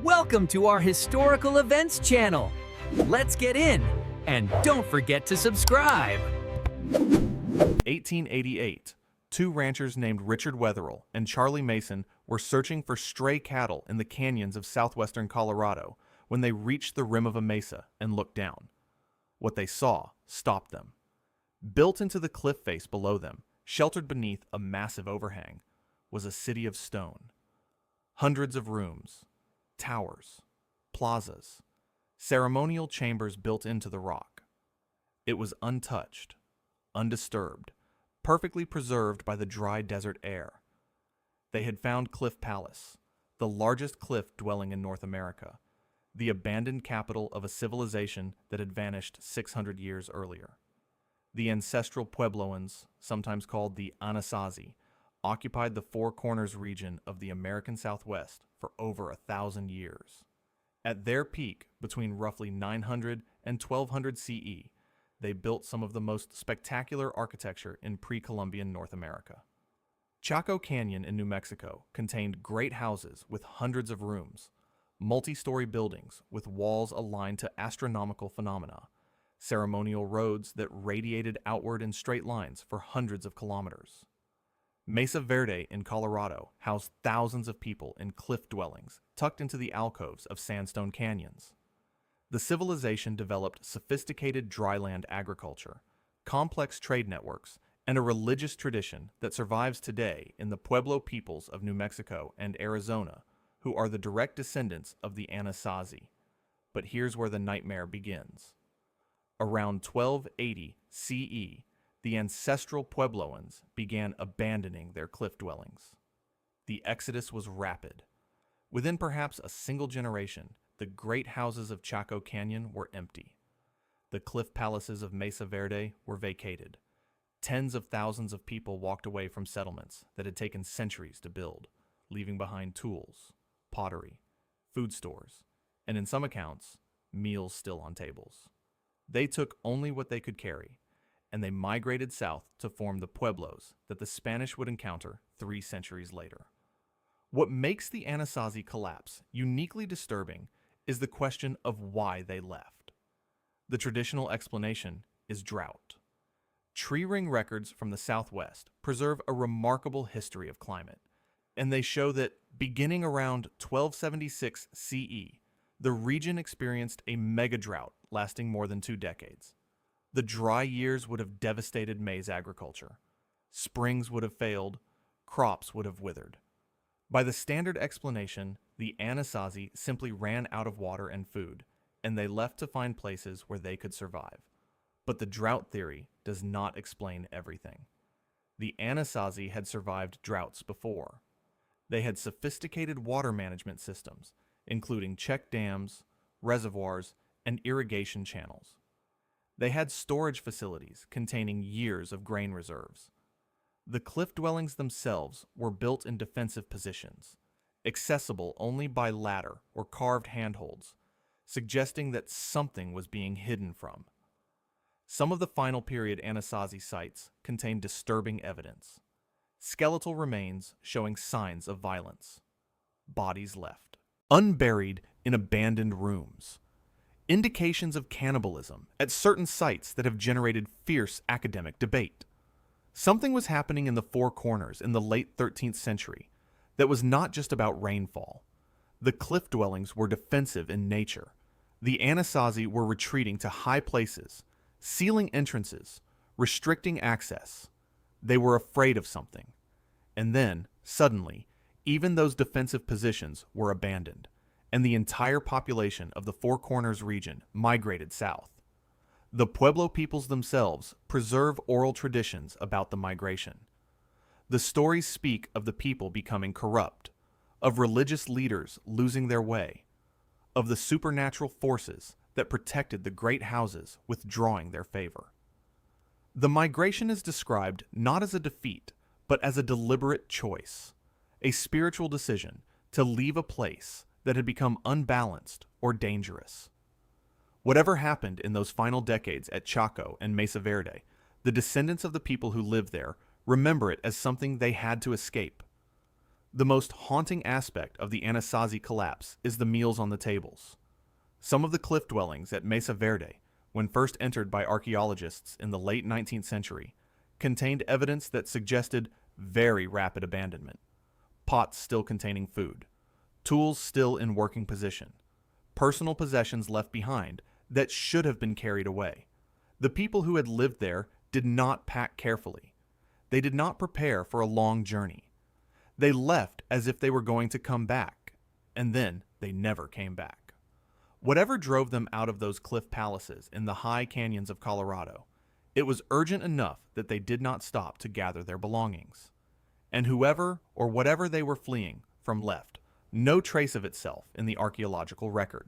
Welcome to our Historical Events channel. Let's get in, and don't forget to subscribe. 1888, two ranchers named Richard Wetherill and Charlie Mason were searching for stray cattle in the canyons of southwestern Colorado when they reached the rim of a mesa and looked down. What they saw stopped them. Built into the cliff face below them, sheltered beneath a massive overhang, was a city of stone. Hundreds of rooms, towers, plazas, ceremonial chambers built into the rock. It was untouched, undisturbed, perfectly preserved by the dry desert air. They had found Cliff Palace, the largest cliff dwelling in North America, the abandoned capital of a civilization that had vanished 600 years earlier. The Ancestral Puebloans, sometimes called the Anasazi, occupied the Four Corners region of the American Southwest for over 1,000 years. At their peak, between roughly 900 and 1200 CE, they built some of the most spectacular architecture in pre-Columbian North America. Chaco Canyon in New Mexico contained great houses with hundreds of rooms, multi-story buildings with walls aligned to astronomical phenomena, ceremonial roads that radiated outward in straight lines for hundreds of kilometers. Mesa Verde in Colorado housed thousands of people in cliff dwellings tucked into the alcoves of sandstone canyons. The civilization developed sophisticated dryland agriculture, complex trade networks, and a religious tradition that survives today in the Pueblo peoples of New Mexico and Arizona, who are the direct descendants of the Anasazi. But here's where the nightmare begins. Around 1280 CE, the Ancestral Puebloans began abandoning their cliff dwellings. The exodus was rapid. Within perhaps a single generation, the great houses of Chaco Canyon were empty. The cliff palaces of Mesa Verde were vacated. Tens of thousands of people walked away from settlements that had taken centuries to build, leaving behind tools, pottery, food stores, and in some accounts, meals still on tables. They took only what they could carry, and they migrated south to form the Pueblos that the Spanish would encounter 3 centuries later. What makes the Anasazi collapse uniquely disturbing is the question of why they left. The traditional explanation is drought. Tree ring records from the Southwest preserve a remarkable history of climate, and they show that beginning around 1276 CE, the region experienced a mega drought lasting more than 2 decades. The dry years would have devastated maize agriculture. Springs would have failed, crops would have withered. By the standard explanation, the Anasazi simply ran out of water and food, and they left to find places where they could survive. But the drought theory does not explain everything. The Anasazi had survived droughts before. They had sophisticated water management systems, including check dams, reservoirs, and irrigation channels. They had storage facilities containing years of grain reserves. The cliff dwellings themselves were built in defensive positions, accessible only by ladder or carved handholds, suggesting that something was being hidden from. Some of the final period Anasazi sites contain disturbing evidence. Skeletal remains showing signs of violence. Bodies left. Unburied in abandoned rooms. Indications of cannibalism at certain sites that have generated fierce academic debate. Something was happening in the Four Corners in the late 13th century that was not just about rainfall. The cliff dwellings were defensive in nature. The Anasazi were retreating to high places, sealing entrances, restricting access. They were afraid of something. And then, suddenly, even those defensive positions were abandoned, and the entire population of the Four Corners region migrated south. The Pueblo peoples themselves preserve oral traditions about the migration. The stories speak of the people becoming corrupt, of religious leaders losing their way, of the supernatural forces that protected the great houses withdrawing their favor. The migration is described not as a defeat, but as a deliberate choice, a spiritual decision to leave a place that had become unbalanced or dangerous. Whatever happened in those final decades at Chaco and Mesa Verde, the descendants of the people who lived there remember it as something they had to escape. The most haunting aspect of the Anasazi collapse is the meals on the tables. Some of the cliff dwellings at Mesa Verde, when first entered by archaeologists in the late 19th century, contained evidence that suggested very rapid abandonment. Pots still containing food, tools still in working position, personal possessions left behind that should have been carried away. The people who had lived there did not pack carefully. They did not prepare for a long journey. They left as if they were going to come back, and then they never came back. Whatever drove them out of those cliff palaces in the high canyons of Colorado, it was urgent enough that they did not stop to gather their belongings. And whoever or whatever they were fleeing from left no trace of itself in the archaeological record.